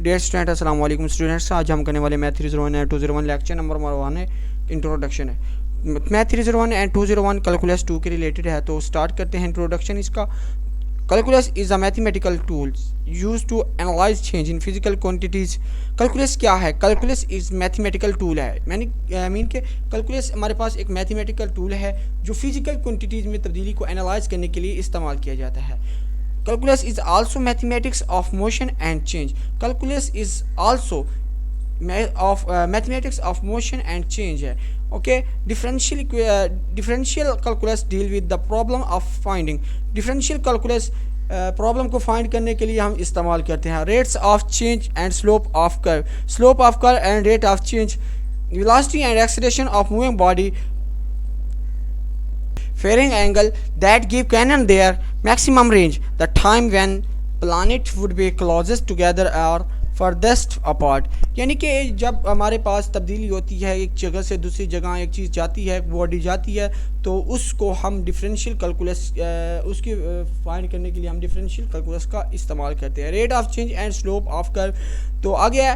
Dear student अस्सलाम वालेकुम students, आज हम करने वाले मैथ 301 एंड 201 लेक्चर नंबर 1 है, इंट्रोडक्शन है। मैथ 301 एंड 201 कैलकुलस 2 के रिलेटेड है, तो स्टार्ट करते हैं इंट्रोडक्शन इसका। Calculus is a mathematical tool use to analyse change in physical quantities. Calculus क्या है? कैलकुलस इज़ मैथमेटिकल टूल है, मीन के कैलकुलस हमारे पास एक मैथमेटिकल टूल है जो फिजिकल क्वांटिटीज़ में तब्दीली को एनालाइज करने के लिए इस्तेमाल किया जाता है। Calculus is also mathematics of motion and change. Calculus is also mathematics of motion and change है। Okay, differential calculus deal with the problem of finding. Differential calculus problem को फाइंड करने के लिए हम इस्तेमाल करते हैं। Rates of change and slope of curve, slope of curve and rate of change, velocity and acceleration of moving body, varying angle that give Canon their maximum range, the time when planets would be closest together or furthest apart। यानी कि जब हमारे पास तब्दीली होती है एक जगह से दूसरी जगह, एक चीज़ जाती है, बॉडी जाती है, तो उसको हम डिफरेंशियल कैलकुलस उसकी फाइंड करने के लिए हम डिफरेंशियल कैलकुलस का इस्तेमाल करते हैं। Rate of change and slope of curve. तो आगे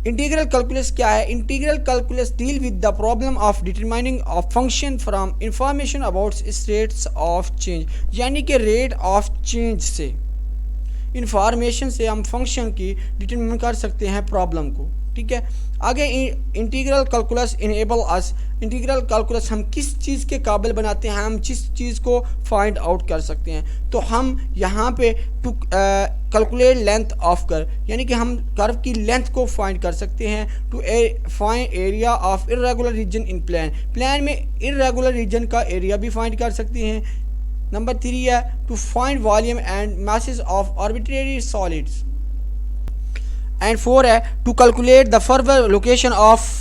इंटीग्रल कैलकुलस क्या है? Integral calculus deal with the problem of determining of function from information about rates of change. यानी कि रेट ऑफ चेंज से, इंफॉर्मेशन से हम फंक्शन की डिटरमाइन कर सकते हैं प्रॉब्लम को। ठीक है, आगे इंटीग्रल कैलकुलस इनेबल अस। इंटीग्रल कैलकुलस हम किस चीज़ के काबिल बनाते हैं, हम जिस चीज़ को फाइंड आउट कर सकते हैं। तो हम यहाँ पे to calculate length of curve, यानी कि हम कर्व की लेंथ को फाइंड कर सकते हैं। To find area of irregular region in plan, plan में इर्रेगुलर रीजन का एरिया भी फाइंड कर सकते हैं। नंबर 3 है to find volume and masses of arbitrary solids. And 4 है to calculate the further location of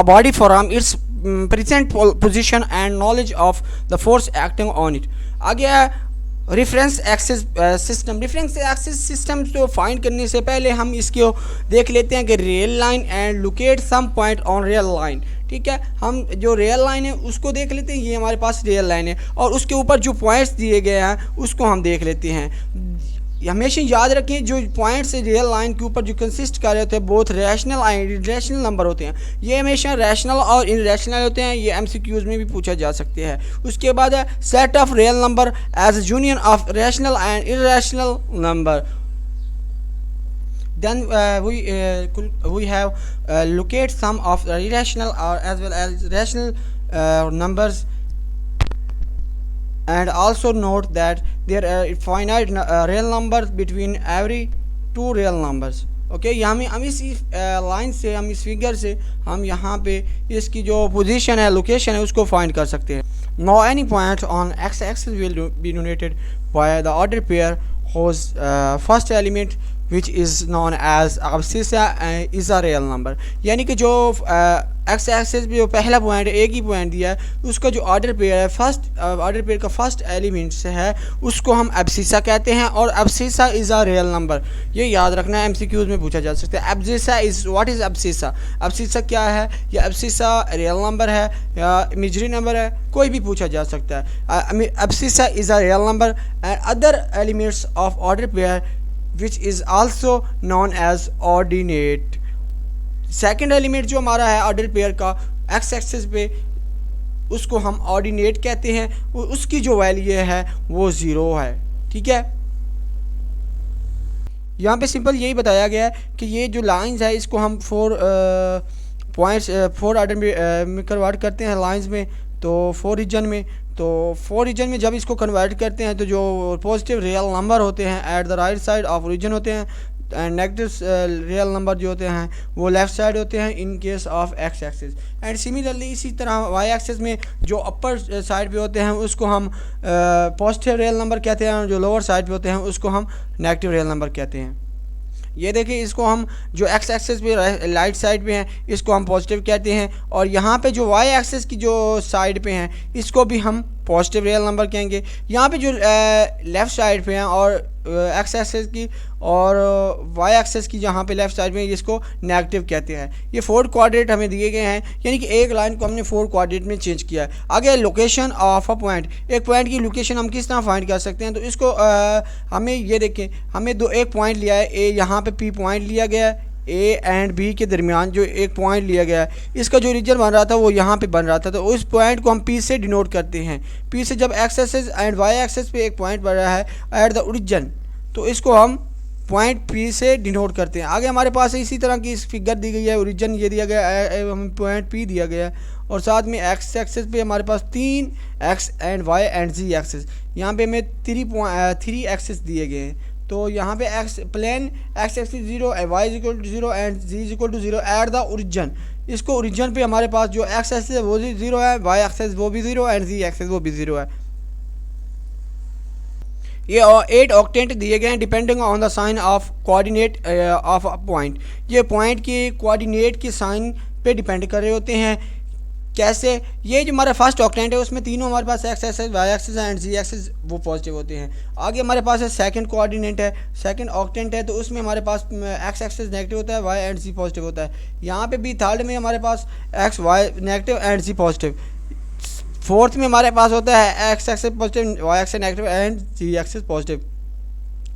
a body from its present position and knowledge of the force acting on it। आगे है reference axis system. Reference axis system को find करने से पहले हम इसको देख लेते हैं कि real line and locate some point on real line. ठीक है, हम जो रियल लाइन है उसको देख लेते हैं, ये हमारे पास रियल लाइन है, और उसके ऊपर जो पॉइंट्स दिए गए हैं उसको हम देख लेते हैं। हमेशा याद रखें जो पॉइंट्स रियल लाइन के ऊपर जो कंसिस्ट कर रहे होते हैं both rational and irrational number होते हैं। ये हमेशा रैशनल और इरेशनल होते हैं, ये एमसीक्यूज में भी पूछा जा सकते हैं। उसके बाद है set of real number as a union of rational and irrational number. Then we have locate sum of irrational or as well as rational numbers, and also note that there are finite real numbers between every two real numbers। Okay, हम इस line से, हम इस figure से हम यहाँ पे इसकी जो पोजीशन है, लोकेशन है, उसको फाइंड कर सकते हैं। Now any point on x axis will be denoted by the order pair whose first element which is known as abscissa is a real number। यानी कि जो एक्स एक्सिस पे जो पहला पॉइंट है, एक ही पॉइंट दिया है, उसका जो ऑर्डर पेयर है, फर्स्ट ऑर्डर पेयर का फर्स्ट एलिमेंट से है, उसको हम एब्सिसा कहते हैं, और abscissa is a real number. ये याद रखना है, एमसीक्यूज में पूछा जा सकता है। Abscissa is what is abscissa? Abscissa क्या है? या एब्सिसा रियल नंबर है या इमेजिनरी नंबर है, कोई भी पूछा जा सकता है। Abscissa is a real number and other elements of order pair which is also known as ordinate। Second element जो हमारा है ऑर्डर पेयर का एक्स एक्सिस पे, उसको हम ऑर्डिनेट कहते हैं, उसकी जो वैल्यू है वो 0 है। ठीक है, यहाँ पे सिंपल यही बताया गया है कि ये जो लाइंस है इसको हम 4 पॉइंट्स 4 ऑर्डर में कन्वर्ट करते हैं लाइंस में, तो 4 रीजन में। तो 4 रीजन में जब इसको कन्वर्ट करते हैं तो जो पॉजिटिव रियल नंबर होते हैं at the right side of region होते हैं, एंड नेगेटिव रियल नंबर जो होते हैं वो लेफ़्ट साइड होते हैं in case of x axis. And similarly इसी तरह वाई एक्सिस में जो अपर साइड पे होते हैं उसको हम पॉजिटिव रियल नंबर कहते हैं, और जो लोअर साइड पे होते हैं उसको हम नेगेटिव रियल नंबर कहते हैं। ये देखिए, इसको हम जो एक्स एक्सिस पे राइट साइड पे हैं इसको हम पॉजिटिव कहते हैं, और यहाँ पे जो वाई एक्सिस की जो साइड पे हैं इसको भी हम पॉजिटिव रियल नंबर कहेंगे। यहाँ पे जो लेफ़्ट साइड पे हैं और एक्स एक्सिस की और वाई एक्सिस की जहाँ पे लेफ़्ट साइड में, इसको नेगेटिव कहते हैं। ये 4 क्वाड्रेंट हमें दिए गए हैं, यानी कि एक लाइन को हमने 4 क्वाड्रेंट में चेंज किया है। आगे लोकेशन ऑफ अ पॉइंट, एक पॉइंट की लोकेशन हम किस तरह फाइंड कर सकते हैं? तो इसको हमें ये देखें, हमें एक पॉइंट लिया है ए, यहाँ यहाँ पे पी पॉइंट लिया गया है, ए एंड बी के दरमियान जो एक पॉइंट लिया गया है, इसका जो रीजन बन रहा था वो यहाँ पे बन रहा था, तो उस पॉइंट को हम पी से डिनोट करते हैं। पी से जब X axis and Y axis पे एक पॉइंट बन रहा है एट द ओरिजिन, तो इसको हम पॉइंट पी से डिनोट करते हैं। आगे हमारे पास इसी तरह की इस फिगर दी गई है, ओरिजिन ये दिया गया है, हम पॉइंट पी दिया गया है, और साथ में एक्स एक्सिस पे हमारे पास 3 X and Y and ji axis, यहाँ पे हमें 3 एक्सिस दिए गए हैं। तो यहाँ पे X plane X axis 0, Y is equal to 0 and Z is equal to 0 at the origin. इसको ओरिजिन पे हमारे पास जो एक्स एक्सिस है वो भी 0 है, वाई एक्सिस वो भी 0 एंड जी एक्सिस वो भी 0 है। ये 8 ऑक्टेंट दिए गए हैं depending on the sign of coordinate of a point. ये पॉइंट के कोऑर्डिनेट के साइन पे डिपेंड कर रहे होते हैं। कैसे? ये जो हमारा फर्स्ट ऑक्टेंट है उसमें तीनों हमारे पास x axis, y axis and ji axis वो पॉजिटिव होते हैं। आगे हमारे पास है सेकंड कोऑर्डिनेट है, सेकंड ऑक्टेंट है, तो उसमें हमारे पास एक्स एक्सिस नेगेटिव होता है, वाई एंड जी पॉजिटिव होता है। यहाँ पे भी थर्ड में हमारे पास x y negative and z positive. Fourth में हमारे पास होता है x axis positive, y axis negative and ji axis positive.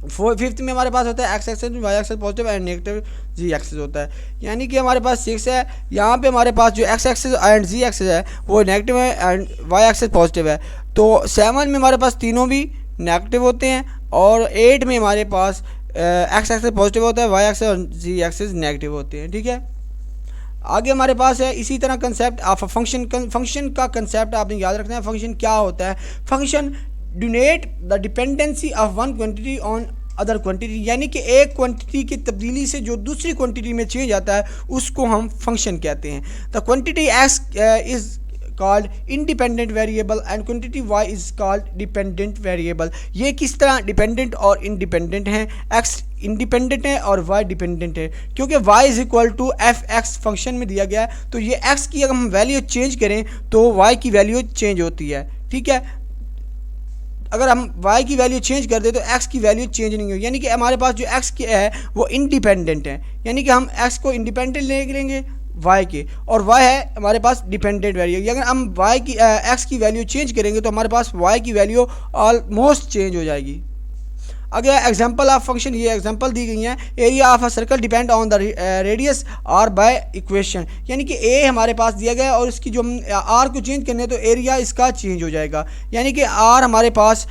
Fifth में हमारे पास होता है x axis, y axis positive and negative z axis होता है। यानी कि हमारे पास 6 है। यहाँ पे हमारे पास जो X axis and ji axis है वो नेगेटिव है एंड वाई एक्सिस पॉजिटिव है। तो 7 में हमारे पास तीनों भी नेगेटिव होते हैं, और 8 में हमारे पास एक्स एक्सिस पॉजिटिव होता है, वाई एक्सिस और जी एक्सिस नेगेटिव होते हैं। ठीक है, आगे हमारे पास है इसी तरह कंसेप्ट ऑफ फंक्शन। फंक्शन का कंसेप्ट आपने याद रखना है। फंक्शन क्या होता है? Function denote the dependency of one quantity on other quantity, यानी कि एक क्वांटिटी की तब्दीली से जो दूसरी क्वांटिटी में चेंज आता है उसको हम फंक्शन कहते हैं। The quantity X is called independent variable and quantity Y is called dependent variable. ये किस तरह डिपेंडेंट और इंडिपेंडेंट हैं? एक्स इंडिपेंडेंट है और वाई डिपेंडेंट है, क्योंकि Y is equal to F X function में दिया गया है। तो ये एक्स की अगर हम वैल्यू चेंज करें तो वाई की वैल्यू चेंज होती है। ठीक है, अगर हम y की वैल्यू चेंज कर दे तो x की वैल्यू चेंज नहीं होगी। यानी कि हमारे पास जो x की है वो इंडिपेंडेंट है, यानी कि हम x को इंडिपेंडेंट ले लेंगे y के, और y है हमारे पास डिपेंडेंट वैल्यू। अगर हम y की x की वैल्यू चेंज करेंगे तो हमारे पास y की वैल्यू ऑलमोस्ट चेंज हो जाएगी। अगर एग्जांपल ऑफ फंक्शन, ये एग्जांपल दी गई हैं। Area of a circle depend on the radius R by equation, यानी कि ए हमारे पास दिया गया है और इसकी जो आर को चेंज करने तो एरिया इसका चेंज हो जाएगा। यानी कि आर हमारे पास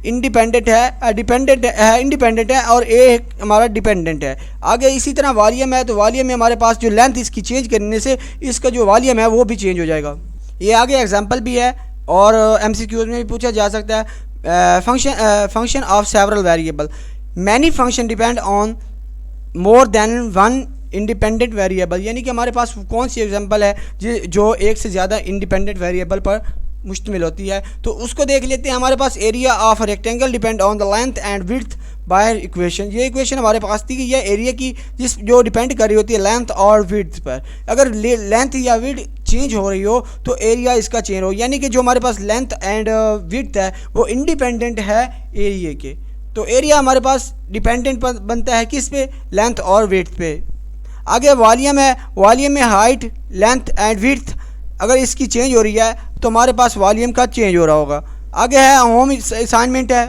इंडिपेंडेंट है, इंडिपेंडेंट है और ए हमारा डिपेंडेंट है। आगे इसी तरह वॉल्यूम है, तो वॉल्यूम में हमारे पास जो लेंथ इसकी चेंज करने से इसका जो वॉल्यूम है वो भी चेंज हो जाएगा। ये आगे एग्जांपल भी है और MCQs में भी पूछा जा सकता है। Function of several variable, many function depend on more than one independent variable, यानी कि हमारे पास कौन सी एग्जांपल है जो एक से ज़्यादा इंडिपेंडेंट वेरिएबल पर मुश्तमिल होती है। तो उसको देख लेते हैं। हमारे पास area of rectangle depend on the length and width by equation. ये इक्वेशन हमारे पास दी गई है एरिया की, जो डिपेंड कर रही होती है लेंथ और विड्थ पर। अगर लेंथ या विड्थ चेंज हो रही हो तो एरिया इसका चेंज हो, यानी कि जो हमारे पास लेंथ एंड विड्थ है वो इंडिपेंडेंट है एरिया के। तो एरिया हमारे पास डिपेंडेंट बनता है किस पे? लेंथ और विड्थ पे। आगे वॉल्यूम है, वॉल्यूम में हाइट, लेंथ एंड विड्थ अगर इसकी चेंज हो रही है तो हमारे पास वॉल्यूम का चेंज हो रहा होगा। आगे है होम असाइनमेंट है,